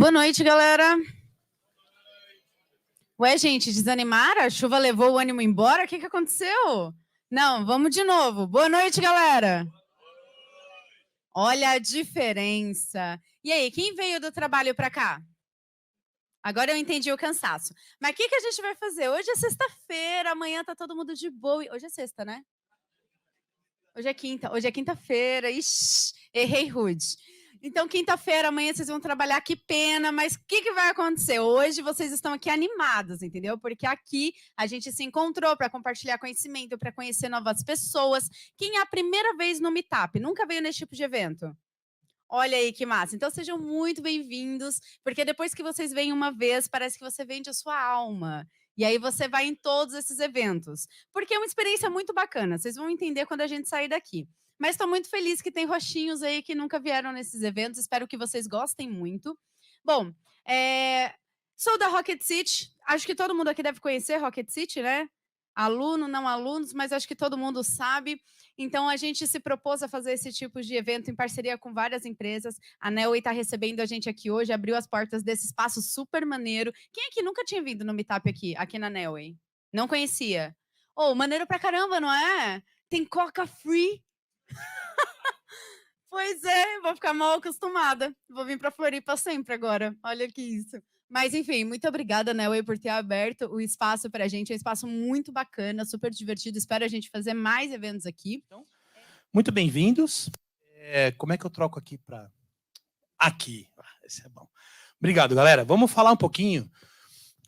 Boa noite, galera. Ué, gente, desanimaram? A chuva levou o ânimo embora? O que aconteceu? Não, vamos de novo. Boa noite, galera. Olha a diferença. E aí, quem veio do trabalho para cá? Agora eu entendi o cansaço. Mas o que a gente vai fazer? Hoje é sexta-feira, amanhã tá todo mundo de boa. Hoje é sexta, né? Hoje é quinta. Hoje é quinta-feira. Ixi, errei rude. Então, quinta-feira, amanhã vocês vão trabalhar, que pena, mas o que vai acontecer? Hoje vocês estão aqui animados, entendeu? Porque aqui a gente se encontrou para compartilhar conhecimento, para conhecer novas pessoas. Quem é a primeira vez no Meetup? Nunca veio nesse tipo de evento? Olha aí que massa. Então sejam muito bem-vindos, porque depois que vocês vêm uma vez, parece que você vende a sua alma. E aí você vai em todos esses eventos. Porque é uma experiência muito bacana. Vocês vão entender quando a gente sair daqui. Mas estou muito feliz que tem roxinhos aí que nunca vieram nesses eventos. Espero que vocês gostem muito. Bom, sou da Rocket City. Acho que todo mundo aqui deve conhecer Rocket City, né? Aluno, não alunos, mas acho que todo mundo sabe. Então, a gente se propôs a fazer esse tipo de evento em parceria com várias empresas. A Nelway está recebendo a gente aqui hoje, abriu as portas desse espaço super maneiro. Quem aqui nunca tinha vindo no Meetup aqui na Nelway? Não conhecia? Oh, maneiro pra caramba, não é? Tem Coca Free. Pois é, vou ficar mal acostumada. Vou vir para Floripa sempre agora. Olha que isso. Mas, enfim, muito obrigada, Nelway, por ter aberto o espaço para a gente. É um espaço muito bacana, super divertido. Espero a gente fazer mais eventos aqui. Muito bem-vindos. Como é que eu troco aqui para... Aqui. Esse é bom. Obrigado, galera. Vamos falar um pouquinho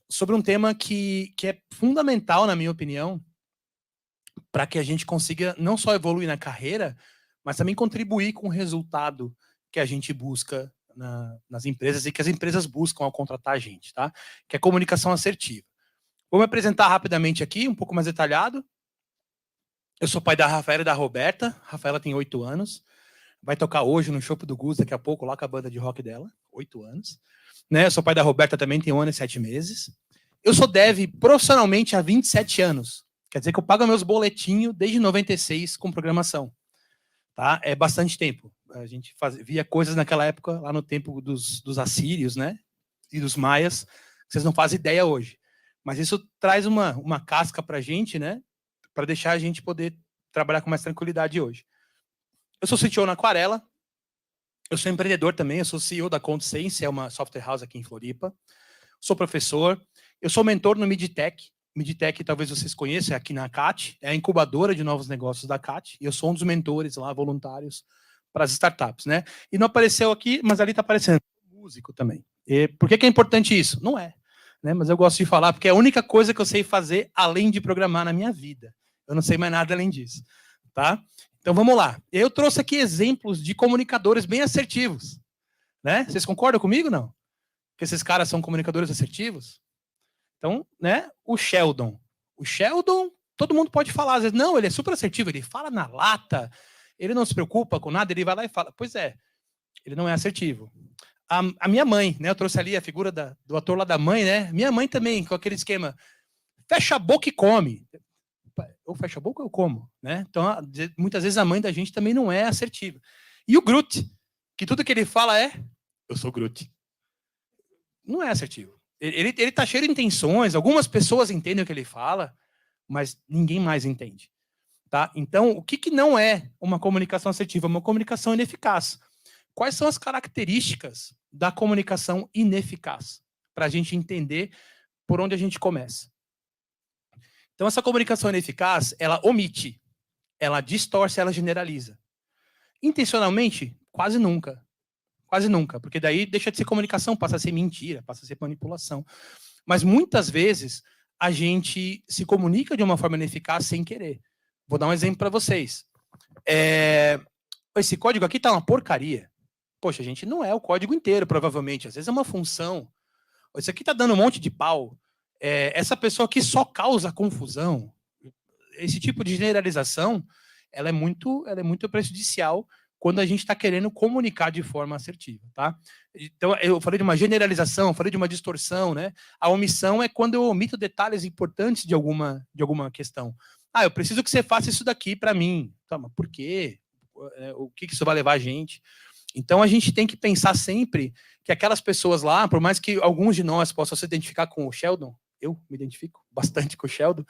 sobre um tema que é fundamental, na minha opinião, para que a gente consiga não só evoluir na carreira, mas também contribuir com o resultado que a gente busca nas empresas e que as empresas buscam ao contratar a gente, tá? Que é comunicação assertiva. Vou me apresentar rapidamente aqui, um pouco mais detalhado. Eu sou pai da Rafaela e da Roberta. A Rafaela tem 8 anos. Vai tocar hoje no Chopp do Gus, daqui a pouco, lá com a banda de rock dela. 8 anos. Né? Eu sou pai da Roberta também, tem 1 ano e 7 meses. Eu sou dev profissionalmente há 27 anos. Quer dizer que eu pago meus boletinhos desde 96 com programação. Tá? É bastante tempo. A gente via coisas naquela época, lá no tempo dos assírios, né? E dos maias, que vocês não fazem ideia hoje. Mas isso traz uma casca para a gente, né? Para deixar a gente poder trabalhar com mais tranquilidade hoje. Eu sou CTO na Aquarela. Eu sou empreendedor também. Eu sou CEO da Consense, é uma software house aqui em Floripa. Sou professor. Eu sou mentor no Midtech. Midtech, talvez vocês conheçam, é aqui na CAT, é a incubadora de novos negócios da CAT, e eu sou um dos mentores lá, voluntários, para as startups, né? E não apareceu aqui, mas ali está aparecendo. Músico também. E por que é importante isso? Não é, né? Mas eu gosto de falar, porque é a única coisa que eu sei fazer além de programar na minha vida. Eu não sei mais nada além disso, tá? Então vamos lá. Eu trouxe aqui exemplos de comunicadores bem assertivos, né? Vocês concordam comigo, não? Que esses caras são comunicadores assertivos? Então, né, o Sheldon, todo mundo pode falar, às vezes, não, ele é super assertivo, ele fala na lata, ele não se preocupa com nada, ele vai lá e fala. Pois é, ele não é assertivo. A minha mãe, né, eu trouxe ali a figura do ator lá da mãe, né, minha mãe também, com aquele esquema, fecha a boca e come. Ou fecha a boca ou eu como, né? Então, muitas vezes a mãe da gente também não é assertiva. E o Groot, que tudo que ele fala é, eu sou Groot. Não é assertivo. Ele tá cheio de intenções, algumas pessoas entendem o que ele fala, mas ninguém mais entende. Tá? Então, o que não é uma comunicação assertiva? Uma comunicação ineficaz. Quais são as características da comunicação ineficaz? Para a gente entender por onde a gente começa. Então, essa comunicação ineficaz, ela omite, ela distorce, ela generaliza. Intencionalmente, quase nunca. Quase nunca, porque daí deixa de ser comunicação, passa a ser mentira, passa a ser manipulação. Mas muitas vezes a gente se comunica de uma forma ineficaz sem querer. Vou dar um exemplo para vocês. Esse código aqui tá uma porcaria. Poxa, gente, não é o código inteiro, provavelmente. Às vezes é uma função. Isso aqui tá dando um monte de pau. Essa pessoa aqui só causa confusão. Esse tipo de generalização, ela é muito prejudicial quando a gente está querendo comunicar de forma assertiva, tá? Então, eu falei de uma generalização, falei de uma distorção, né? A omissão é quando eu omito detalhes importantes de alguma questão. Eu preciso que você faça isso daqui para mim. Tá, mas por quê? O que isso vai levar a gente? Então, a gente tem que pensar sempre que aquelas pessoas lá, por mais que alguns de nós possam se identificar com o Sheldon, eu me identifico bastante com o Sheldon,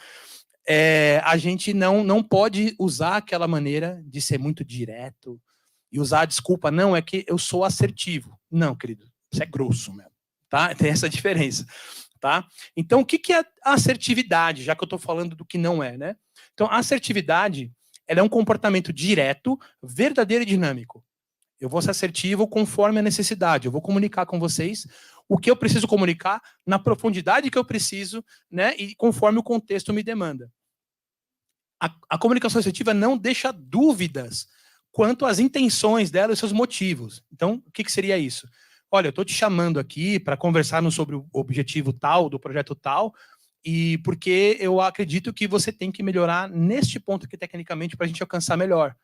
a gente não pode usar aquela maneira de ser muito direto e usar a desculpa, não, é que eu sou assertivo. Não, querido, isso é grosso mesmo, tá? Tem essa diferença, tá? Então, o que é a assertividade, já que eu estou falando do que não é, né? Então, a assertividade, ela é um comportamento direto, verdadeiro e dinâmico. Eu vou ser assertivo conforme a necessidade. Eu vou comunicar com vocês o que eu preciso comunicar na profundidade que eu preciso, né? E conforme o contexto me demanda. A comunicação assertiva não deixa dúvidas quanto às intenções dela e seus motivos. Então, o que seria isso? Olha, eu estou te chamando aqui para conversarmos sobre o objetivo tal, do projeto tal, e porque eu acredito que você tem que melhorar neste ponto aqui tecnicamente para a gente alcançar melhor.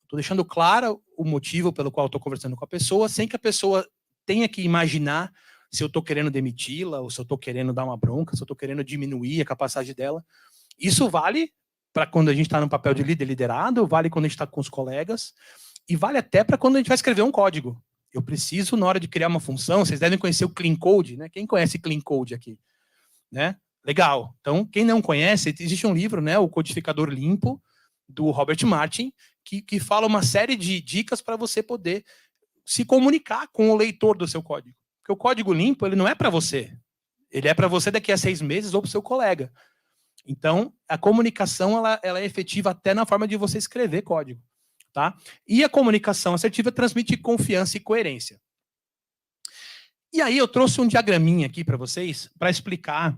Estou deixando claro o motivo pelo qual estou conversando com a pessoa, sem que a pessoa tenha que imaginar se eu estou querendo demiti-la, ou se eu estou querendo dar uma bronca, se eu estou querendo diminuir a capacidade dela. Isso vale para quando a gente está no papel de líder liderado, vale quando a gente está com os colegas, e vale até para quando a gente vai escrever um código. Eu preciso, na hora de criar uma função, vocês devem conhecer o Clean Code, né? Quem conhece Clean Code aqui? Né? Legal. Então, quem não conhece, existe um livro, né? O Codificador Limpo, do Robert Martin, que fala uma série de dicas para você poder se comunicar com o leitor do seu código. Porque o código limpo, ele não é para você. Ele é para você daqui a 6 meses ou para o seu colega. Então, a comunicação ela é efetiva até na forma de você escrever código. Tá? E a comunicação assertiva transmite confiança e coerência. E aí eu trouxe um diagraminha aqui para vocês, para explicar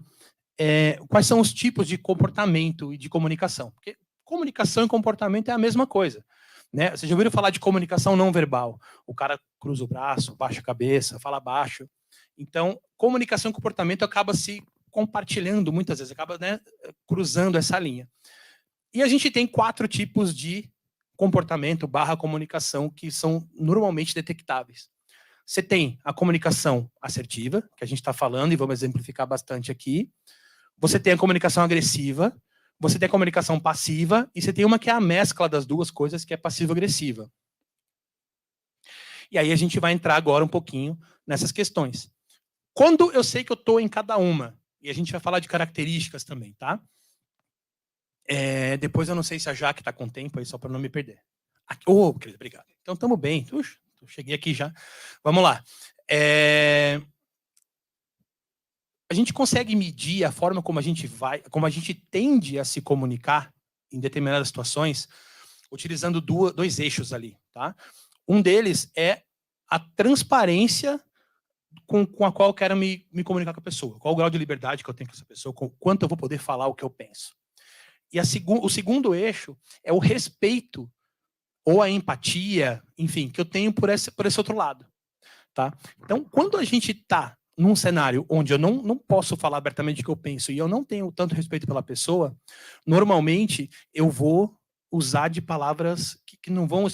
quais são os tipos de comportamento e de comunicação. Porque comunicação e comportamento é a mesma coisa. Né? Vocês já ouviram falar de comunicação não verbal? O cara cruza o braço, baixa a cabeça, fala baixo. Então, comunicação e comportamento acaba se compartilhando muitas vezes, acaba, né, cruzando essa linha. E a gente tem 4 tipos de comportamento / comunicação que são normalmente detectáveis. Você tem a comunicação assertiva, que a gente está falando e vamos exemplificar bastante aqui. Você tem a comunicação agressiva, você tem a comunicação passiva e você tem uma que é a mescla das duas coisas, que é passivo-agressiva. E aí a gente vai entrar agora um pouquinho nessas questões. Quando eu sei que eu estou em cada uma, e a gente vai falar de características também, tá? Depois eu não sei se a Jaque está com tempo aí, só para não me perder. Querido, obrigado. Então estamos bem. Cheguei aqui já. Vamos lá. A gente consegue medir a forma como a gente tende a se comunicar em determinadas situações, utilizando 2 eixos ali, tá? Um deles é a transparência com a qual eu quero me comunicar com a pessoa. Qual o grau de liberdade que eu tenho com essa pessoa, quanto eu vou poder falar o que eu penso. E o segundo eixo é o respeito ou a empatia, enfim, que eu tenho por esse outro lado. Tá? Então, quando a gente está num cenário onde eu não posso falar abertamente o que eu penso e eu não tenho tanto respeito pela pessoa, normalmente eu vou usar de palavras que não vão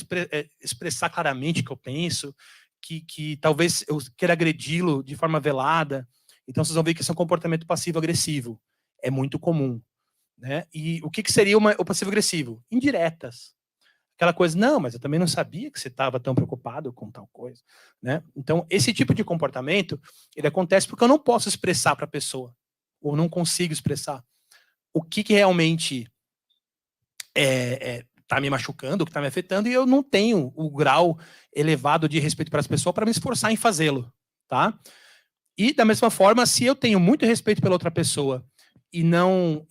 expressar claramente o que eu penso, que talvez eu queira agredi-lo de forma velada. Então, vocês vão ver que isso é um comportamento passivo-agressivo. É muito comum. Né? E o que seria o passivo-agressivo? Indiretas. Aquela coisa, não, mas eu também não sabia que você estava tão preocupado com tal coisa. Né? Então, esse tipo de comportamento, ele acontece porque eu não posso expressar para a pessoa, ou não consigo expressar o que realmente está me machucando, o que está me afetando, e eu não tenho o grau elevado de respeito para as pessoas para me esforçar em fazê-lo. Tá? E, da mesma forma, se eu tenho muito respeito pela outra pessoa e não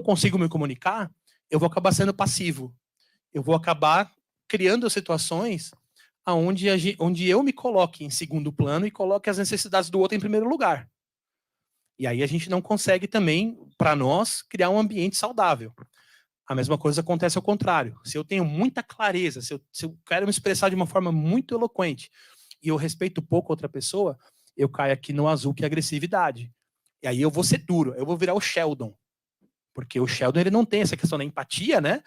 consigo me comunicar, eu vou acabar sendo passivo. Eu vou acabar criando situações onde eu me coloque em segundo plano e coloque as necessidades do outro em primeiro lugar. E aí a gente não consegue também, para nós, criar um ambiente saudável. A mesma coisa acontece ao contrário. Se eu tenho muita clareza, se eu quero me expressar de uma forma muito eloquente e eu respeito pouco outra pessoa, eu caio aqui no azul, que é agressividade. E aí eu vou ser duro, eu vou virar o Sheldon. Porque o Sheldon, ele não tem essa questão da empatia, né?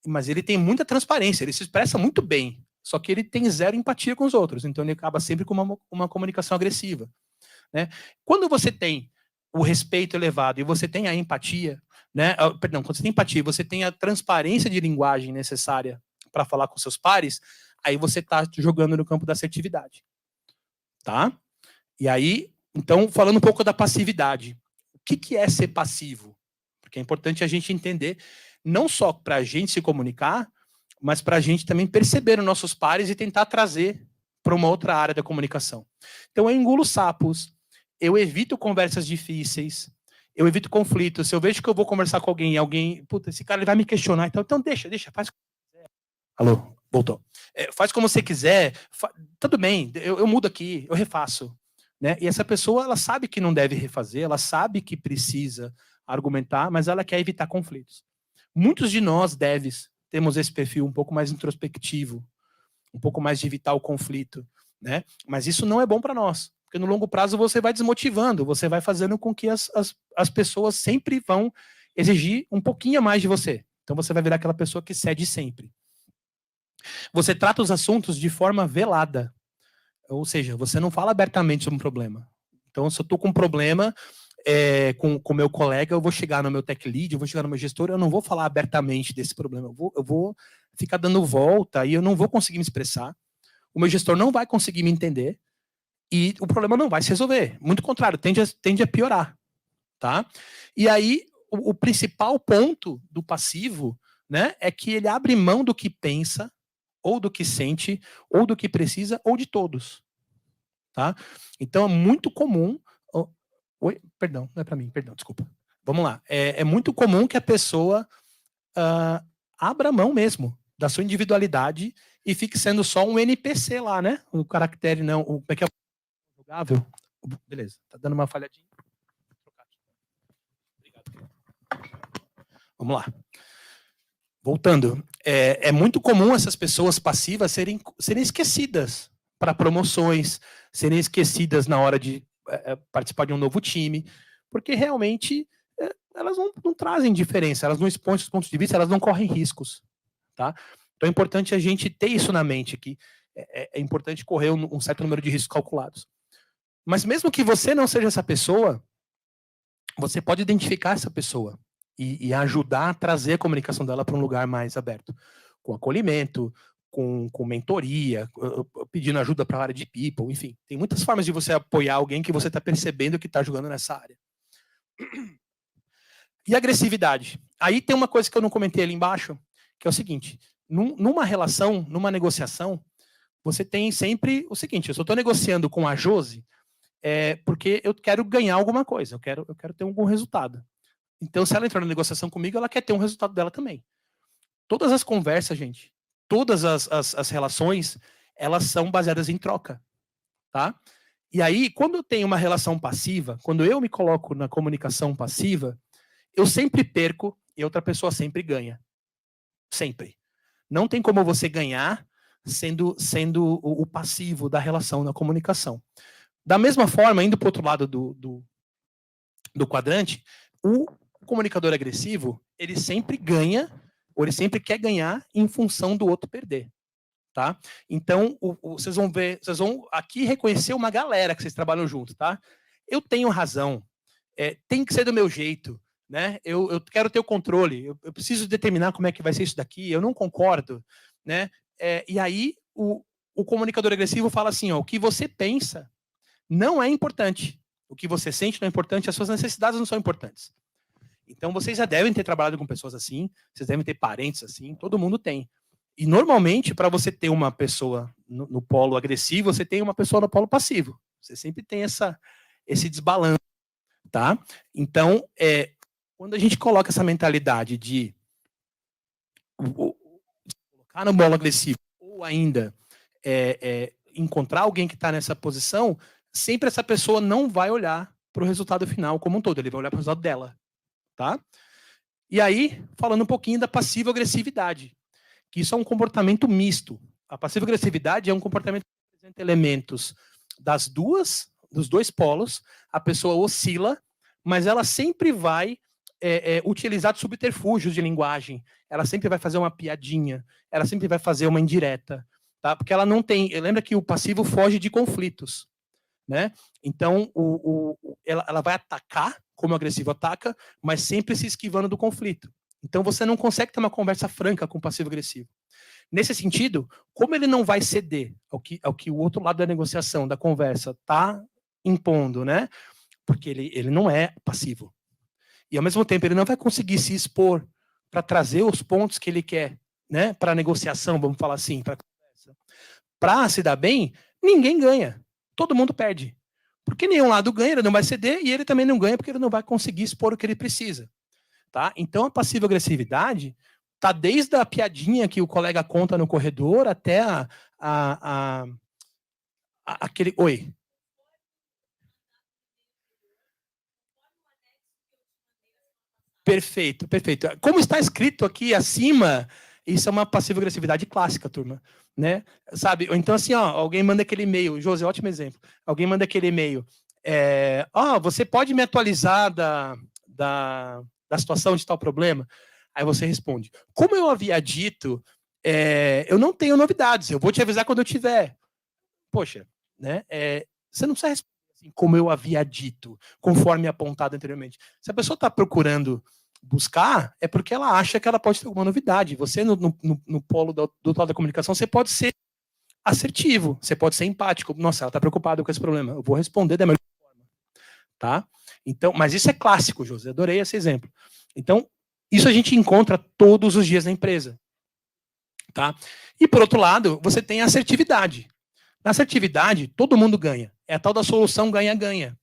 Mas ele tem muita transparência, ele se expressa muito bem, só que ele tem 0 empatia com os outros, então ele acaba sempre com uma comunicação agressiva. Né? Quando você tem o respeito elevado e você tem a empatia, né? Perdão, quando você tem empatia, você tem a transparência de linguagem necessária para falar com seus pares, aí você está jogando no campo da assertividade. Tá? E aí, então, falando um pouco da passividade. O que é ser passivo? Porque é importante a gente entender, não só para a gente se comunicar, mas para a gente também perceber os nossos pares e tentar trazer para uma outra área da comunicação. Então, eu engulo sapos, eu evito conversas difíceis, eu evito conflitos. Se eu vejo que eu vou conversar com alguém e alguém, puta, esse cara ele vai me questionar, então deixa, faz como você quiser. Alô, voltou. Faz como você quiser, tudo bem, eu mudo aqui, eu refaço. Né? E essa pessoa, ela sabe que não deve refazer, ela sabe que precisa argumentar, mas ela quer evitar conflitos. Muitos de nós, devs, temos esse perfil um pouco mais introspectivo, um pouco mais de evitar o conflito, né? Mas isso não é bom para nós, porque no longo prazo você vai desmotivando, você vai fazendo com que as pessoas sempre vão exigir um pouquinho mais de você. Então você vai virar aquela pessoa que cede sempre. Você trata os assuntos de forma velada, ou seja, você não fala abertamente sobre um problema. Então, se eu estou com um problema com o meu colega, eu vou chegar no meu tech lead, eu vou chegar no meu gestor, eu não vou falar abertamente desse problema. Eu vou ficar dando volta e eu não vou conseguir me expressar. O meu gestor não vai conseguir me entender e o problema não vai se resolver. Muito contrário, tende a piorar. Tá? E aí, o principal ponto do passivo, né, é que ele abre mão do que pensa, ou do que sente, ou do que precisa, ou de todos. Tá? Então é muito comum. Oi, perdão, não é para mim, perdão, desculpa. Vamos lá. É muito comum que a pessoa abra mão mesmo da sua individualidade e fique sendo só um NPC lá, né? O caractere não. Como é que é? Jogável? Beleza, tá dando uma falhadinha. Obrigado. Vamos lá. Voltando, é muito comum essas pessoas passivas serem esquecidas para promoções, serem esquecidas na hora de participar de um novo time, porque realmente elas não trazem diferença, elas não expõem seus pontos de vista, elas não correm riscos. Tá? Então é importante a gente ter isso na mente, que é importante correr um certo número de riscos calculados. Mas mesmo que você não seja essa pessoa, você pode identificar essa pessoa e ajudar a trazer a comunicação dela para um lugar mais aberto, com acolhimento, com mentoria, pedindo ajuda para a área de people, enfim. Tem muitas formas de você apoiar alguém que você está percebendo que está jogando nessa área. E agressividade. Aí tem uma coisa que eu não comentei ali embaixo, que é o seguinte, numa relação, numa negociação, você tem sempre o seguinte, eu só estou negociando com a Josi porque eu quero ganhar alguma coisa, eu quero ter algum resultado. Então, se ela entrar na negociação comigo, ela quer ter um resultado dela também. Todas as conversas, gente, todas as relações, elas são baseadas em troca, tá? E aí, quando eu tenho uma relação passiva, quando eu me coloco na comunicação passiva, eu sempre perco e outra pessoa sempre ganha. Sempre. Não tem como você ganhar sendo o passivo da relação na comunicação. Da mesma forma, indo para o outro lado do quadrante, o comunicador agressivo, ele sempre ganha, ou ele sempre quer ganhar em função do outro perder. Tá? Então, vocês vão ver, vocês vão aqui reconhecer uma galera que vocês trabalham junto, tá? Eu tenho razão, tem que ser do meu jeito, né? Eu quero ter o controle, eu preciso determinar como é que vai ser isso daqui, eu não concordo, né? E aí, o comunicador agressivo fala assim, ó, o que você pensa não é importante, o que você sente não é importante, as suas necessidades não são importantes. Então, vocês já devem ter trabalhado com pessoas assim, vocês devem ter parentes assim, todo mundo tem. E, normalmente, para você ter uma pessoa no polo agressivo, você tem uma pessoa no polo passivo. Você sempre tem esse desbalanço, tá? Então, quando a gente coloca essa mentalidade de colocar no polo agressivo, ou ainda encontrar alguém que está nessa posição, sempre essa pessoa não vai olhar para o resultado final como um todo, ele vai olhar para o resultado dela. Tá? E aí, falando um pouquinho da passiva-agressividade, que isso é um comportamento misto. A passiva-agressividade é um comportamento que apresenta elementos dos dois polos, a pessoa oscila, mas ela sempre vai utilizar de subterfúgios de linguagem, ela sempre vai fazer uma piadinha, ela sempre vai fazer uma indireta, tá? Porque ela não tem... Lembra que o passivo foge de conflitos, né? Então, ela vai atacar, como o agressivo ataca, mas sempre se esquivando do conflito. Então, você não consegue ter uma conversa franca com o passivo-agressivo. Nesse sentido, como ele não vai ceder ao que o outro lado da negociação, da conversa, está impondo, né? Porque ele não é passivo. E, ao mesmo tempo, ele não vai conseguir se expor para trazer os pontos que ele quer, né? Para a negociação, vamos falar assim, para se dar bem, ninguém ganha. Todo mundo perde. Porque nenhum lado ganha, ele não vai ceder, e ele também não ganha porque ele não vai conseguir expor o que ele precisa. Tá? Então, a passiva-agressividade está desde a piadinha que o colega conta no corredor até aquele... Oi. Perfeito, perfeito. Como está escrito aqui acima, isso é uma passiva-agressividade clássica, turma. Né? Sabe? Então, assim, ó, alguém manda aquele e-mail, José, ótimo exemplo. Alguém manda aquele e-mail. Você pode me atualizar da situação de tal problema? Aí você responde, como eu havia dito, eu não tenho novidades, eu vou te avisar quando eu tiver. Poxa, né? Você não precisa responder assim, como eu havia dito, conforme apontado anteriormente. Se a pessoa está procurando buscar, é porque ela acha que ela pode ter alguma novidade. Você, no polo do outro lado da comunicação, você pode ser assertivo, você pode ser empático. Nossa, ela está preocupada com esse problema. Eu vou responder da melhor forma. Tá? Então, mas isso é clássico, José. Adorei esse exemplo. Então, isso a gente encontra todos os dias na empresa. Tá? E, por outro lado, você tem a assertividade. Na assertividade, todo mundo ganha. É a tal da solução ganha-ganha.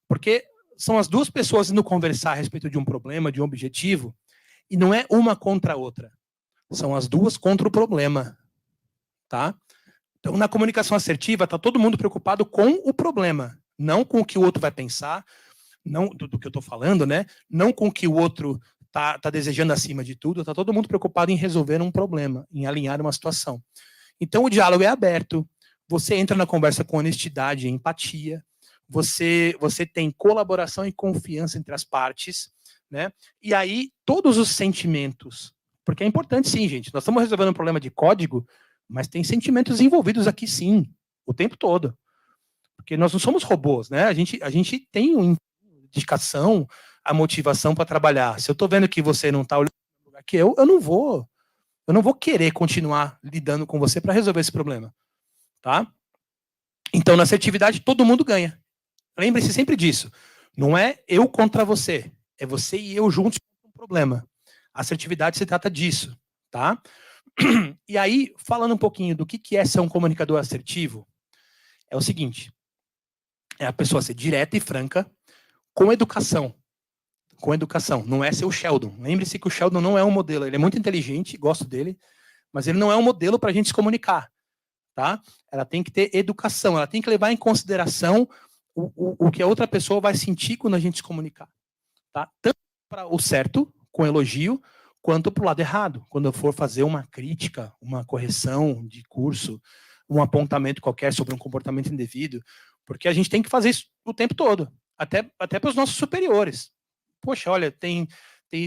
Porque são as duas pessoas indo conversar a respeito de um problema, de um objetivo, e não é uma contra a outra. São as duas contra o problema. Tá? Então, na comunicação assertiva, está todo mundo preocupado com o problema, não com o que o outro vai pensar, não do que eu estou falando, né? Não com o que o outro está desejando acima de tudo, está todo mundo preocupado em resolver um problema, em alinhar uma situação. Então, o diálogo é aberto, você entra na conversa com honestidade e empatia, você tem colaboração e confiança entre as partes, né? E aí, todos os sentimentos, porque é importante sim, gente, nós estamos resolvendo um problema de código, mas tem sentimentos envolvidos aqui sim, o tempo todo. Porque nós não somos robôs, né? A gente tem uma dedicação, a motivação para trabalhar. Se eu estou vendo que você não está olhando no lugar que eu não vou querer continuar lidando com você para resolver esse problema. Tá? Então, na assertividade, todo mundo ganha. Lembre-se sempre disso. Não é eu contra você. É você e eu juntos contra um problema. A assertividade se trata disso. Tá? E aí, falando um pouquinho do que é ser um comunicador assertivo, é o seguinte. É a pessoa ser direta e franca, com educação. Com educação. Não é ser o Sheldon. Lembre-se que o Sheldon não é um modelo. Ele é muito inteligente, gosto dele, mas ele não é um modelo para a gente se comunicar. Tá? Ela tem que ter educação, ela tem que levar em consideração o que a outra pessoa vai sentir quando a gente se comunicar. Tá? Tanto para o certo, com elogio, quanto para o lado errado, quando eu for fazer uma crítica, uma correção de curso, um apontamento qualquer sobre um comportamento indevido, porque a gente tem que fazer isso o tempo todo, até para os nossos superiores. Poxa, olha, tem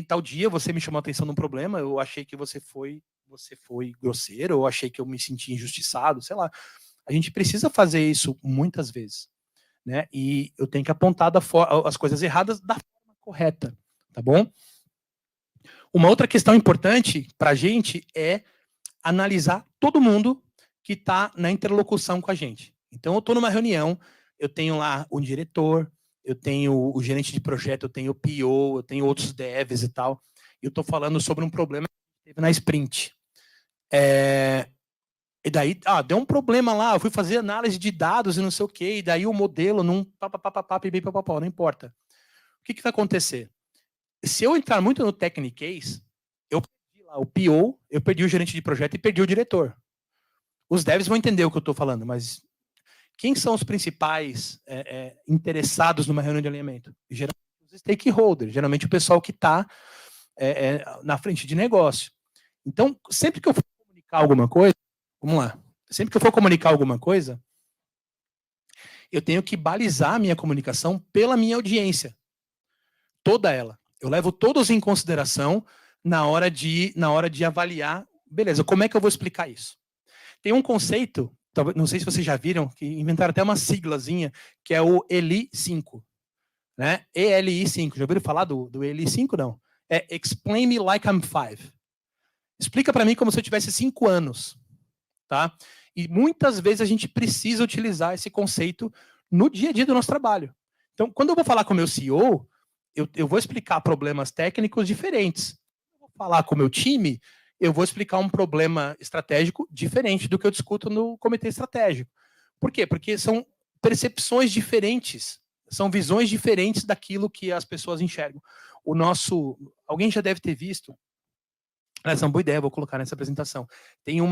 tal dia você me chamou a atenção num problema, eu achei que você foi grosseiro, ou achei que eu me senti injustiçado, sei lá. A gente precisa fazer isso muitas vezes, né? E eu tenho que apontar as coisas erradas da forma correta, tá bom? Uma outra questão importante para a gente é analisar todo mundo que está na interlocução com a gente. Então, eu estou numa reunião, eu tenho lá o diretor, eu tenho o gerente de projeto, eu tenho o PO, eu tenho outros devs e tal, e eu estou falando sobre um problema que teve na sprint. E daí, deu um problema lá, eu fui fazer análise de dados e não sei o quê, e daí o modelo não importa. O que vai acontecer? Se eu entrar muito no technique, eu perdi lá o PO, eu perdi o gerente de projeto e perdi o diretor. Os devs vão entender o que eu estou falando, mas quem são os principais interessados numa reunião de alinhamento? Geralmente os stakeholders, geralmente o pessoal que está na frente de negócio. Então, sempre que eu for comunicar alguma coisa, vamos lá, sempre que eu for comunicar alguma coisa, eu tenho que balizar a minha comunicação pela minha audiência. Toda ela. Eu levo todos em consideração na hora de avaliar, beleza, como é que eu vou explicar isso? Tem um conceito, não sei se vocês já viram, que inventaram até uma siglazinha, que é o ELI5. Né? ELI5. Já ouviram falar do ELI5? Não. É Explain Me Like I'm 5. Explica para mim como se eu tivesse 5 anos, tá? E muitas vezes a gente precisa utilizar esse conceito no dia a dia do nosso trabalho. Então, quando eu vou falar com o meu CEO, eu vou explicar problemas técnicos diferentes. Eu vou falar com o meu time, eu vou explicar um problema estratégico diferente do que eu discuto no comitê estratégico. Por quê? Porque são percepções diferentes, são visões diferentes daquilo que as pessoas enxergam. Alguém já deve ter visto, essa é uma boa ideia, vou colocar nessa apresentação. Tem um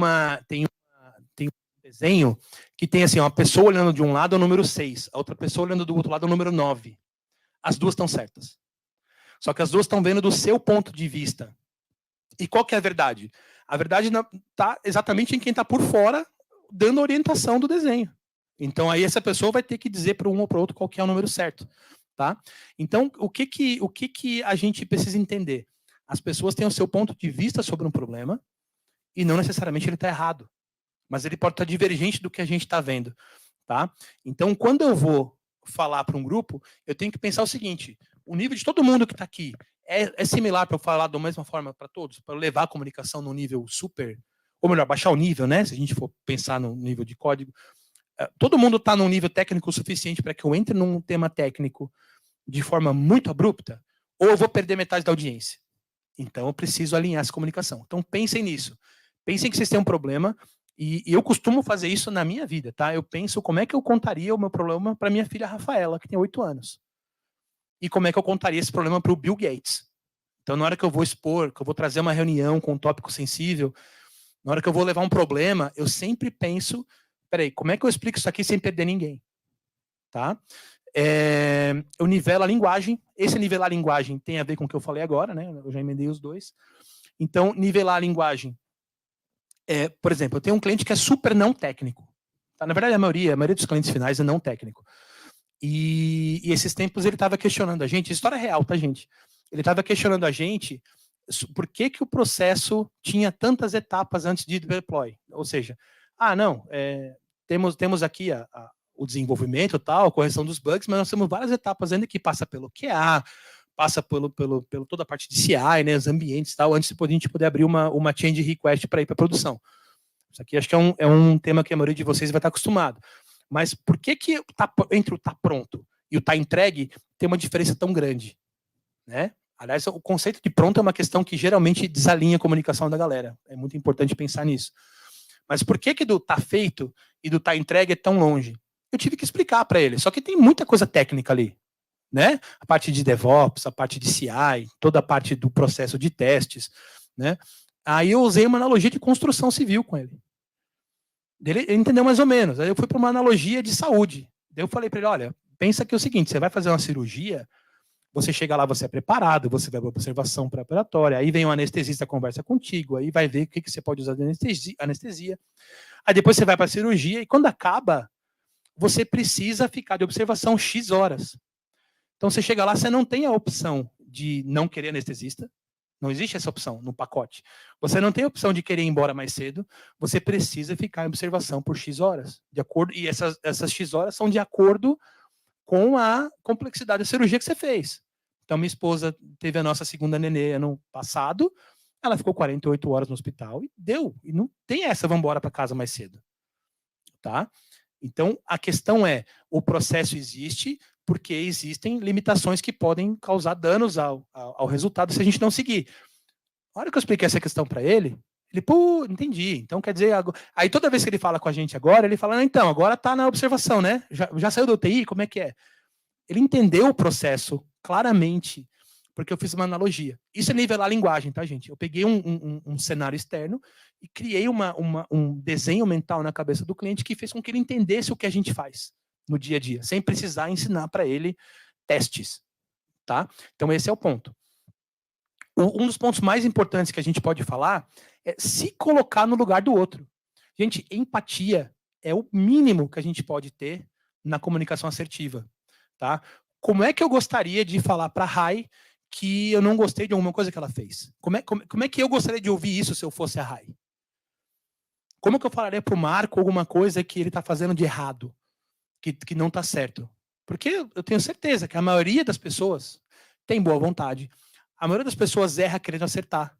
desenho que tem assim, uma pessoa olhando de um lado é o número 6, a outra pessoa olhando do outro lado é o número 9. As duas estão certas. Só que as duas estão vendo do seu ponto de vista. E qual que é a verdade? A verdade está exatamente em quem está por fora, dando a orientação do desenho. Então, aí essa pessoa vai ter que dizer para um ou para o outro qual que é o número certo. Tá? Então, o que a gente precisa entender? As pessoas têm o seu ponto de vista sobre um problema e não necessariamente ele está errado. Mas ele pode estar divergente do que a gente está vendo. Tá? Então, quando eu vou falar para um grupo, eu tenho que pensar o seguinte: o nível de todo mundo que está aqui é similar para eu falar da mesma forma para todos? Para levar a comunicação no nível super, ou melhor, baixar o nível, né? Se a gente for pensar no nível de código. Todo mundo está num nível técnico suficiente para que eu entre num tema técnico de forma muito abrupta? Ou eu vou perder metade da audiência? Então, eu preciso alinhar essa comunicação. Então, pensem nisso. Pensem que vocês têm um problema, e eu costumo fazer isso na minha vida, tá? Eu penso como é que eu contaria o meu problema para minha filha Rafaela, que tem 8 anos. E como é que eu contaria esse problema para o Bill Gates. Então, na hora que eu vou expor, que eu vou trazer uma reunião com um tópico sensível, na hora que eu vou levar um problema, eu sempre penso, peraí, como é que eu explico isso aqui sem perder ninguém? Tá? Eu nivelo a linguagem. Esse nivelar a linguagem tem a ver com o que eu falei agora, né? Eu já emendei os dois. Então, nivelar a linguagem. Por exemplo, eu tenho um cliente que é super não técnico. Tá? Na verdade, a maioria dos clientes finais é não técnico. E esses tempos ele estava questionando a gente, história real, tá, gente? Ele estava questionando a gente por que o processo tinha tantas etapas antes de deploy. Ou seja, não, temos aqui o desenvolvimento, tal, a correção dos bugs, mas nós temos várias etapas ainda que passa pelo QA, passa pelo toda a parte de CI, né, os ambientes, tal, antes de a gente poder abrir uma change request para ir para produção. Isso aqui acho que é um tema que a maioria de vocês vai estar acostumado. Mas por que entre o tá pronto e o tá entregue tem uma diferença tão grande? Né? Aliás, o conceito de pronto é uma questão que geralmente desalinha a comunicação da galera. É muito importante pensar nisso. Mas por que do tá feito e do tá entregue é tão longe? Eu tive que explicar para ele. Só que tem muita coisa técnica ali. Né? A parte de DevOps, a parte de CI, toda a parte do processo de testes. Né? Aí eu usei uma analogia de construção civil com ele. Ele entendeu mais ou menos. Aí eu fui para uma analogia de saúde. Daí eu falei para ele, olha, pensa que é o seguinte, você vai fazer uma cirurgia, você chega lá, você é preparado, você vai para observação pré-operatória, aí vem um anestesista, conversa contigo, aí vai ver o que você pode usar de anestesia. Aí depois você vai para a cirurgia e quando acaba, você precisa ficar de observação X horas. Então você chega lá, você não tem a opção de não querer anestesista, não existe essa opção no pacote. Você não tem a opção de querer ir embora mais cedo, você precisa ficar em observação por X horas. De acordo, e essas X horas são de acordo com a complexidade da cirurgia que você fez. Então, minha esposa teve a nossa segunda nenê ano passado, ela ficou 48 horas no hospital e deu. E não tem essa, vamos embora para casa mais cedo. Tá? Então, a questão é, o processo existe porque existem limitações que podem causar danos ao resultado se a gente não seguir. A hora que eu expliquei essa questão para ele, pô, entendi. Então, quer dizer, aí toda vez que ele fala com a gente agora, ele fala, então, agora tá na observação, né? Já saiu do UTI? Como é que é? Ele entendeu o processo claramente, porque eu fiz uma analogia. Isso é nivelar a linguagem, tá, gente? Eu peguei um cenário externo e criei um desenho mental na cabeça do cliente que fez com que ele entendesse o que a gente faz no dia a dia, sem precisar ensinar para ele testes, tá? Então, esse é o ponto. Um dos pontos mais importantes que a gente pode falar é se colocar no lugar do outro. Gente, empatia é o mínimo que a gente pode ter na comunicação assertiva, tá? Como é que eu gostaria de falar para a Rai que eu não gostei de alguma coisa que ela fez? Como é que eu gostaria de ouvir isso se eu fosse a Rai? Como que eu falaria para o Marco alguma coisa que ele está fazendo de errado, que não está certo? Porque eu tenho certeza que a maioria das pessoas tem boa vontade. A maioria das pessoas erra querendo acertar.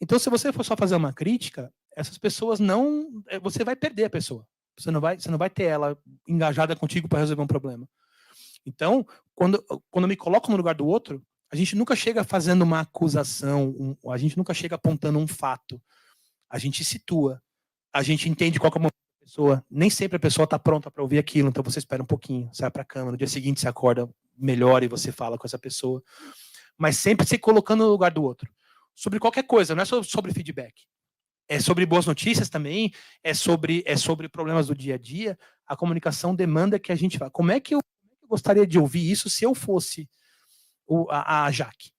Então, se você for só fazer uma crítica, essas pessoas não... Você vai perder a pessoa. Você não vai ter ela engajada contigo para resolver um problema. Então, quando eu me coloco no lugar do outro, a gente nunca chega fazendo uma acusação, a gente nunca chega apontando um fato. A gente situa, a gente entende qual que é o momento da pessoa. Nem sempre a pessoa está pronta para ouvir aquilo, então você espera um pouquinho, sai para a cama, no dia seguinte você acorda melhor e você fala com essa pessoa. Mas sempre se colocando no lugar do outro. Sobre qualquer coisa, não é sobre feedback. É sobre boas notícias também, é sobre problemas do dia a dia. A comunicação demanda que a gente vá. Como é que eu gostaria de ouvir isso se eu fosse a Jaque?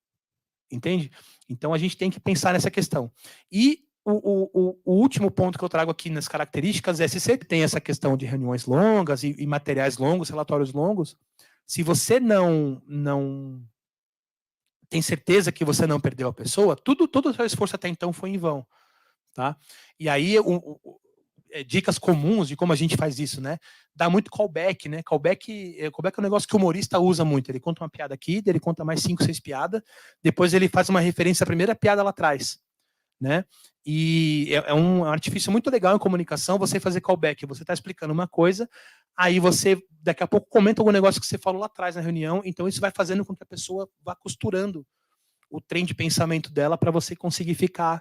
Entende? Então a gente tem que pensar nessa questão. E o último ponto que eu trago aqui nas características é: se você tem essa questão de reuniões longas e materiais longos, relatórios longos, se você não tem certeza que você não perdeu a pessoa, todo o seu esforço até então foi em vão. Tá? E aí, dicas comuns de como a gente faz isso, né? Dá muito callback, né? Callback é um negócio que o humorista usa muito. Ele conta uma piada aqui, ele conta mais 5, 6 piadas, depois ele faz uma referência à primeira piada lá atrás, né? E é um artifício muito legal em comunicação você fazer callback. Você está explicando uma coisa, aí você, daqui a pouco, comenta algum negócio que você falou lá atrás na reunião, então isso vai fazendo com que a pessoa vá costurando o trem de pensamento dela para você conseguir ficar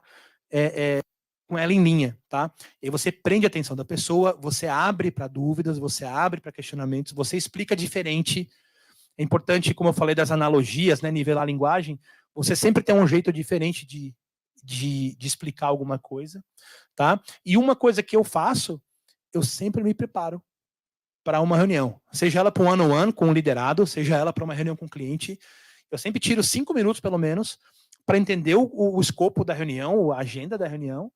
com ela em linha, tá? E você prende a atenção da pessoa, você abre para dúvidas, você abre para questionamentos, você explica diferente. É importante, como eu falei das analogias, né, nivelar a linguagem, você sempre tem um jeito diferente de explicar alguma coisa, tá? E uma coisa que eu faço, eu sempre me preparo para uma reunião, seja ela para um one-on-one com um liderado, seja ela para uma reunião com um cliente, eu sempre tiro 5 minutos, pelo menos, para entender o escopo da reunião, a agenda da reunião,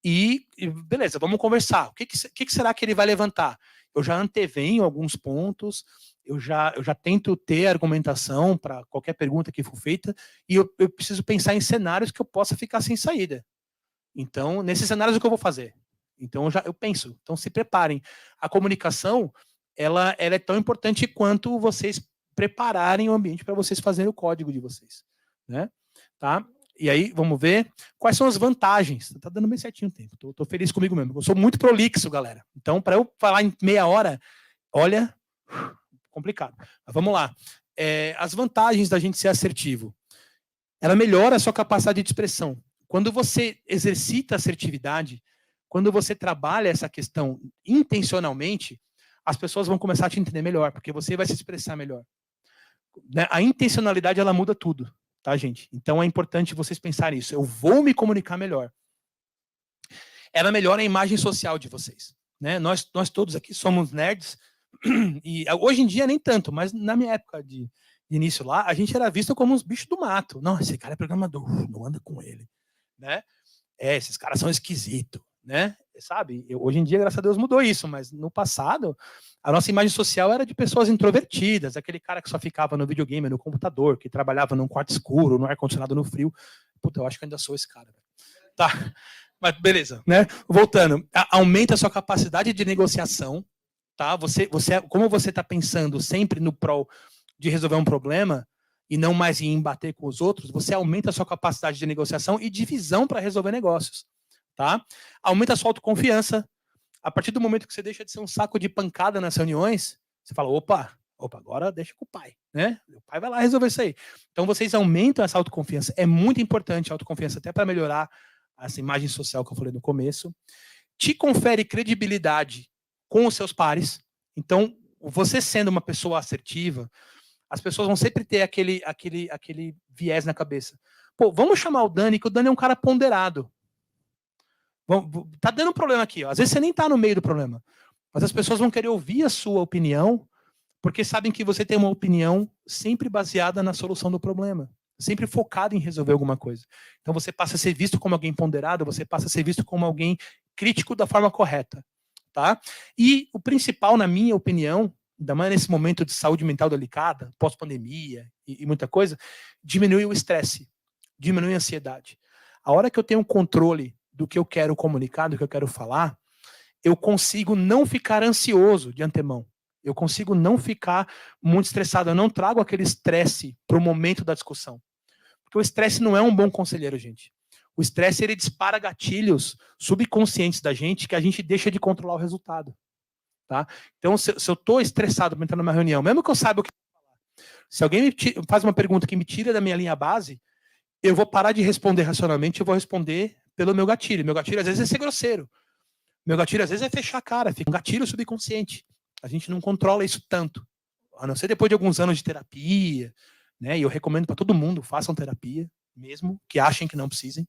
e beleza, vamos conversar. O que será que ele vai levantar? Eu já antevenho alguns pontos, eu já tento ter argumentação para qualquer pergunta que for feita, e eu preciso pensar em cenários que eu possa ficar sem saída. Então, nesses cenários, o que eu vou fazer? Então, eu penso. Então, se preparem. A comunicação, ela é tão importante quanto vocês prepararem o ambiente para vocês fazerem o código de vocês, né? Tá? E aí, vamos ver quais são as vantagens. Tá dando bem certinho o tempo. Tô feliz comigo mesmo. Eu sou muito prolixo, galera. Então, para eu falar em meia hora, olha, complicado. Mas vamos lá. As vantagens da gente ser assertivo. Ela melhora a sua capacidade de expressão. Quando você exercita a assertividade, quando você trabalha essa questão intencionalmente, as pessoas vão começar a te entender melhor, porque você vai se expressar melhor. A intencionalidade, ela muda tudo. Tá, gente? Então é importante vocês pensarem isso. Eu vou me comunicar melhor. Ela melhora a imagem social de vocês, né? Nós todos aqui somos nerds, e hoje em dia nem tanto, mas na minha época de início lá, a gente era visto como uns bichos do mato. Não, esse cara é programador, não anda com ele, né? Esses caras são esquisitos, né? Sabe? Hoje em dia, graças a Deus, mudou isso, mas no passado, a nossa imagem social era de pessoas introvertidas, aquele cara que só ficava no videogame, no computador, que trabalhava num quarto escuro, no ar-condicionado no frio. Puta, eu acho que eu ainda sou esse cara. Tá, mas beleza, né? Voltando, aumenta a sua capacidade de negociação, tá? Como você está pensando sempre no prol de resolver um problema e não mais em embater com os outros, você aumenta a sua capacidade de negociação e de visão para resolver negócios. Tá? Aumenta a sua autoconfiança. A partir do momento que você deixa de ser um saco de pancada nas reuniões, você fala, opa, agora deixa com o pai, né? O pai vai lá resolver isso aí. Então vocês aumentam essa autoconfiança. É muito importante a autoconfiança, até para melhorar essa imagem social que eu falei no começo. Te confere credibilidade com os seus pares. Então, você sendo uma pessoa assertiva, as pessoas vão sempre ter aquele viés na cabeça. Pô, vamos chamar o Dani, que o Dani é um cara ponderado. Tá dando um problema aqui, ó. Às vezes você nem tá no meio do problema, mas as pessoas vão querer ouvir a sua opinião, porque sabem que você tem uma opinião sempre baseada na solução do problema, sempre focado em resolver alguma coisa. Então você passa a ser visto como alguém ponderado, você passa a ser visto como alguém crítico da forma correta, tá? E o principal, na minha opinião, ainda mais nesse momento de saúde mental delicada, pós-pandemia e muita coisa, diminui o estresse, diminui a ansiedade. A hora que eu tenho um controle do que eu quero comunicar, do que eu quero falar, eu consigo não ficar ansioso de antemão. Eu consigo não ficar muito estressado. Eu não trago aquele estresse para o momento da discussão. Porque o estresse não é um bom conselheiro, gente. O estresse, ele dispara gatilhos subconscientes da gente que a gente deixa de controlar o resultado. Tá? Então, se eu estou estressado para entrar numa reunião, mesmo que eu saiba o que falar, se alguém faz uma pergunta que me tira da minha linha base, eu vou parar de responder racionalmente, eu vou responder pelo meu gatilho. Meu gatilho, às vezes, é ser grosseiro. Meu gatilho, às vezes, é fechar a cara. Fica um gatilho subconsciente. A gente não controla isso tanto. A não ser depois de alguns anos de terapia, né? E eu recomendo para todo mundo, façam terapia, mesmo que achem que não precisem,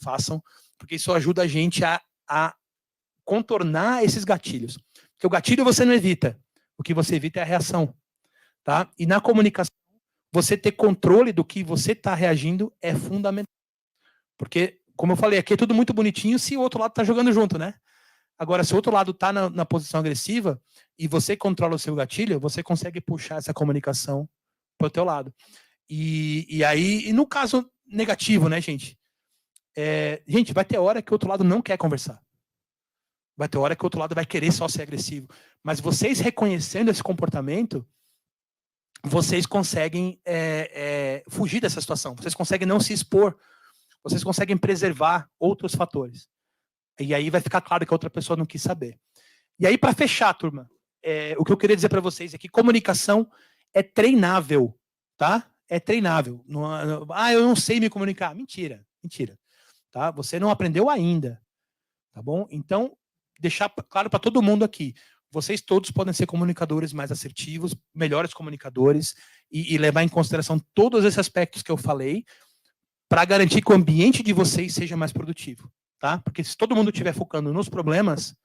façam, porque isso ajuda a gente a contornar esses gatilhos. Porque o gatilho você não evita, o que você evita é a reação. Tá? E na comunicação, você ter controle do que você está reagindo é fundamental. Porque, como eu falei, aqui é tudo muito bonitinho se o outro lado está jogando junto, né? Agora, se o outro lado está na posição agressiva e você controla o seu gatilho, você consegue puxar essa comunicação para o teu lado. E aí, e no caso negativo, né, gente? Gente, vai ter hora que o outro lado não quer conversar. Vai ter hora que o outro lado vai querer só ser agressivo. Mas vocês reconhecendo esse comportamento, vocês conseguem fugir dessa situação. Vocês conseguem não se expor. Vocês conseguem preservar outros fatores. E aí vai ficar claro que a outra pessoa não quis saber. E aí, para fechar, turma, o que eu queria dizer para vocês é que comunicação é treinável, tá? É treinável. Eu não sei me comunicar. Mentira, mentira. Tá? Você não aprendeu ainda. Tá bom? Então, deixar claro para todo mundo aqui. Vocês todos podem ser comunicadores mais assertivos, melhores comunicadores, e levar em consideração todos esses aspectos que eu falei, para garantir que o ambiente de vocês seja mais produtivo. Tá? Porque se todo mundo estiver focando nos problemas,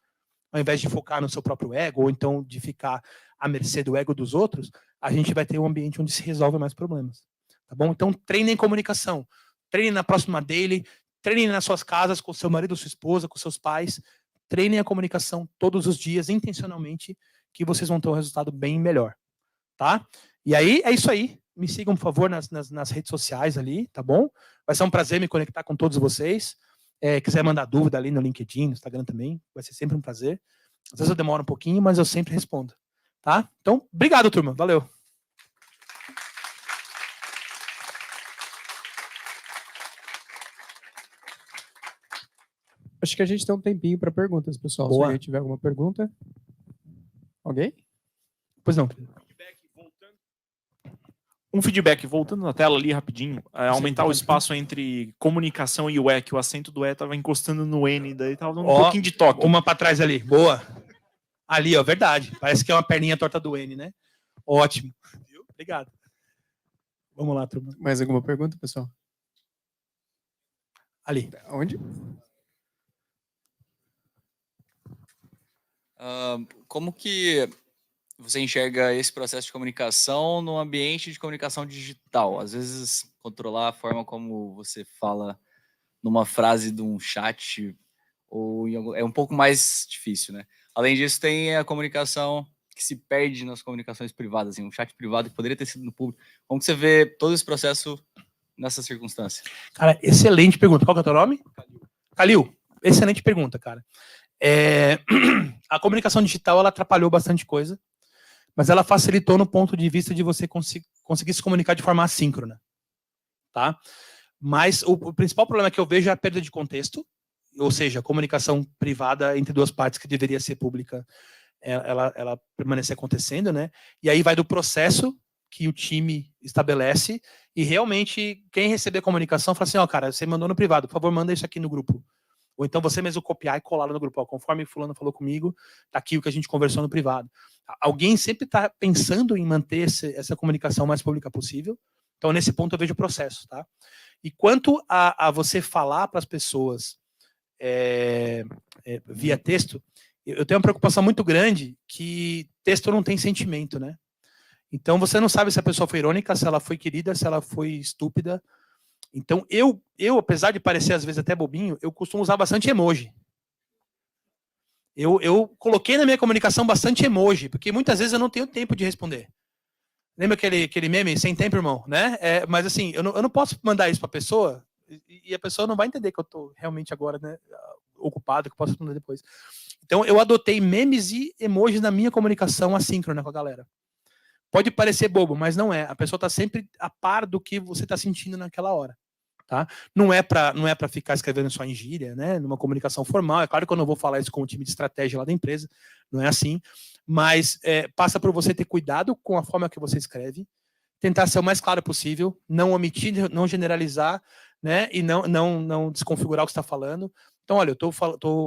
ao invés de focar no seu próprio ego, ou então de ficar à mercê do ego dos outros, a gente vai ter um ambiente onde se resolve mais problemas. Tá bom? Então, treinem em comunicação. Treinem na próxima daily, treinem nas suas casas, com seu marido, sua esposa, com seus pais. Treinem a comunicação todos os dias, intencionalmente, que vocês vão ter um resultado bem melhor. Tá? E aí, é isso aí. Me sigam, por favor, nas redes sociais ali, tá bom? Vai ser um prazer me conectar com todos vocês. Quiser mandar dúvida ali no LinkedIn, no Instagram também, vai ser sempre um prazer. Às vezes eu demoro um pouquinho, mas eu sempre respondo. Tá? Então, obrigado, turma. Valeu. Acho que a gente tem um tempinho para perguntas, pessoal. Boa. Se alguém tiver alguma pergunta. Alguém? Pois não. Um feedback, voltando na tela ali rapidinho, aumentar o espaço entre comunicação e o E, que o acento do E estava encostando no N, daí estava dando um pouquinho de toque. Uma para trás ali, boa. Ali, ó, verdade. Parece que é uma perninha torta do N, né? Ótimo. Obrigado. Vamos lá, turma. Mais alguma pergunta, pessoal? Ali. Onde? Como que você enxerga esse processo de comunicação no ambiente de comunicação digital? Às vezes, controlar a forma como você fala numa frase de um chat é um pouco mais difícil, né? Além disso, tem a comunicação que se perde nas comunicações privadas, assim, um chat privado que poderia ter sido no público. Como que você vê todo esse processo nessa circunstância? Cara, excelente pergunta. Qual que é o teu nome? Calil. Excelente pergunta, cara. A comunicação digital, ela atrapalhou bastante coisa, mas ela facilitou no ponto de vista de você conseguir se comunicar de forma assíncrona, tá? Mas o principal problema que eu vejo é a perda de contexto, ou seja, a comunicação privada entre duas partes que deveria ser pública, ela permanece acontecendo, né? E aí vai do processo que o time estabelece e realmente quem receber a comunicação fala assim, cara, você mandou no privado, por favor, manda isso aqui no grupo. Ou então você mesmo copiar e colar no grupo. Conforme fulano falou comigo, tá aqui o que a gente conversou no privado. Alguém sempre está pensando em manter essa comunicação mais pública possível. Então, nesse ponto, eu vejo o processo. Tá? E quanto a você falar para as pessoas via texto, eu tenho uma preocupação muito grande que texto não tem sentimento, né? Então, você não sabe se a pessoa foi irônica, se ela foi querida, se ela foi estúpida. Então, eu, apesar de parecer às vezes até bobinho, eu costumo usar bastante emoji. Eu coloquei na minha comunicação bastante emoji, porque muitas vezes eu não tenho tempo de responder. Lembra aquele meme, sem tempo, irmão? Né? Mas assim, eu não posso mandar isso para a pessoa, e a pessoa não vai entender que eu estou realmente agora, né, ocupado, que eu posso responder depois. Então, eu adotei memes e emojis na minha comunicação assíncrona com a galera. Pode parecer bobo, mas não é. A pessoa está sempre a par do que você está sentindo naquela hora. tá? Não é para ficar escrevendo só em gíria, né? Numa comunicação formal. É claro que eu não vou falar isso com o time de estratégia lá da empresa, não é assim. Mas passa por você ter cuidado com a forma que você escreve, tentar ser o mais claro possível, não omitir, não generalizar, né? E não desconfigurar o que está falando. Então, olha, eu tô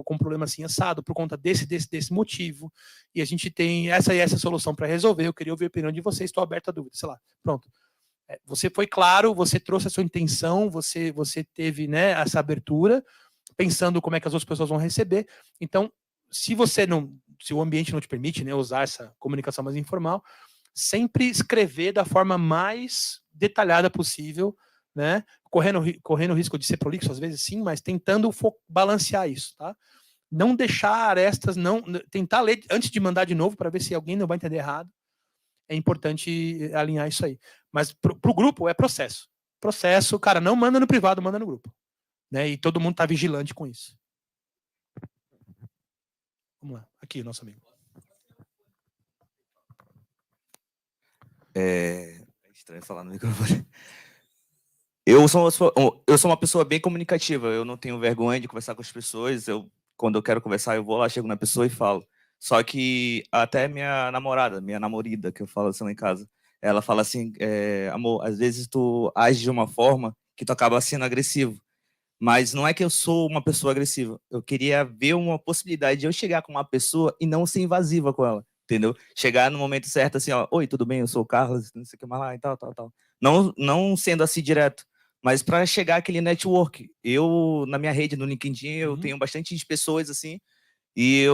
com um problema assim assado por conta desse motivo, e a gente tem essa e essa solução para resolver. Eu queria ouvir a opinião de vocês, estou aberto a dúvida, sei lá. Pronto. Você foi claro, você trouxe a sua intenção, você teve, né, essa abertura, pensando como é que as outras pessoas vão receber. Então, se o ambiente não te permite, né, usar essa comunicação mais informal, sempre escrever da forma mais detalhada possível, né? Correndo o risco de ser prolixo, às vezes sim, mas tentando balancear isso, tá? Não deixar arestas, tentar ler antes de mandar de novo para ver se alguém não vai entender errado. É importante alinhar isso aí. Mas pro grupo é processo. Processo, cara, não manda no privado, manda no grupo, né? E todo mundo tá vigilante com isso. Vamos lá, aqui o nosso amigo. É estranho falar no microfone. Eu sou uma pessoa bem comunicativa, eu não tenho vergonha de conversar com as pessoas, quando eu quero conversar, eu vou lá, chego na pessoa e falo. Só que até minha namorada, que eu falo assim lá em casa, ela fala assim, amor, às vezes tu age de uma forma que tu acaba sendo agressivo, mas não é que eu sou uma pessoa agressiva, eu queria ver uma possibilidade de eu chegar com uma pessoa e não ser invasiva com ela. Entendeu? Chegar no momento certo, assim, ó, oi, tudo bem, eu sou o Carlos, não sei o que mais lá e tal. Não sendo assim direto, mas para chegar aquele network. Eu, na minha rede, no LinkedIn, eu tenho bastante pessoas, assim, e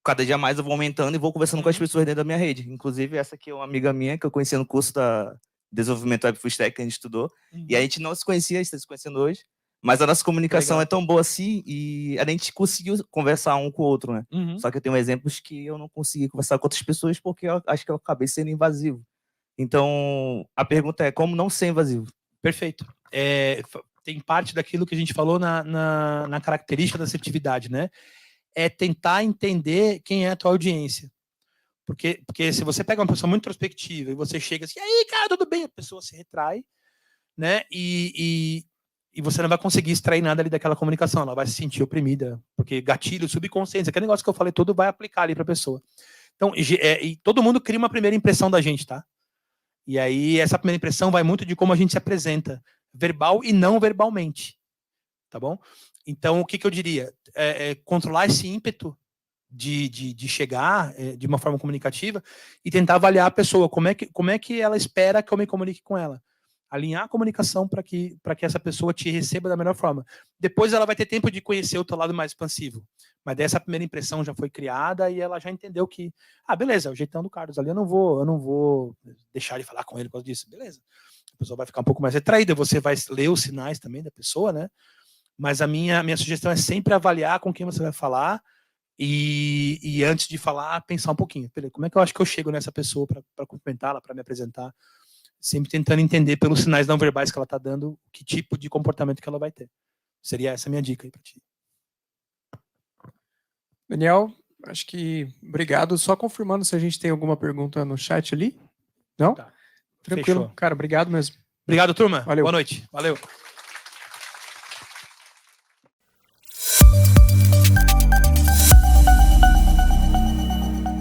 cada dia mais eu vou aumentando e vou conversando com as pessoas dentro da minha rede. Inclusive, essa aqui é uma amiga minha que eu conheci no curso da Desenvolvimento Web Full Stack que a gente estudou, e a gente não se conhecia, está se conhecendo hoje, mas a nossa comunicação é tão boa assim e a gente conseguiu conversar um com o outro, né? Só que eu tenho exemplos que eu não consegui conversar com outras pessoas porque eu acho que eu acabei sendo invasivo. Então, a pergunta é como não ser invasivo? Perfeito. Tem parte daquilo que a gente falou na característica da assertividade, né? É tentar entender quem é a tua audiência. Porque se você pega uma pessoa muito introspectiva e você chega assim, aí, cara, tudo bem? A pessoa se retrai, né? E você não vai conseguir extrair nada ali daquela comunicação, ela vai se sentir oprimida, porque gatilho, subconsciência, aquele negócio que eu falei todo vai aplicar ali para a pessoa. Então, e todo mundo cria uma primeira impressão da gente, tá? E aí essa primeira impressão vai muito de como a gente se apresenta, verbal e não verbalmente, tá bom? Então, o que eu diria? Controlar esse ímpeto de chegar de uma forma comunicativa e tentar avaliar a pessoa, como é que ela espera que eu me comunique com ela. Alinhar a comunicação para que essa pessoa te receba da melhor forma. Depois ela vai ter tempo de conhecer o teu lado mais expansivo. Mas dessa primeira impressão já foi criada e ela já entendeu que, beleza, é o jeitão do Carlos ali, eu não vou deixar de falar com ele por causa disso. Beleza. A pessoa vai ficar um pouco mais retraída, você vai ler os sinais também da pessoa, né? Mas a minha sugestão é sempre avaliar com quem você vai falar e antes de falar, pensar um pouquinho. Como é que eu acho que eu chego nessa pessoa para cumprimentá-la, para me apresentar? Sempre tentando entender pelos sinais não verbais que ela está dando que tipo de comportamento que ela vai ter. Seria essa a minha dica aí para ti. Daniel, acho que obrigado. Só confirmando se a gente tem alguma pergunta no chat ali. Não? Tá. Tranquilo. Fechou. Cara, obrigado mesmo. Obrigado, turma. Valeu. Boa noite. Valeu.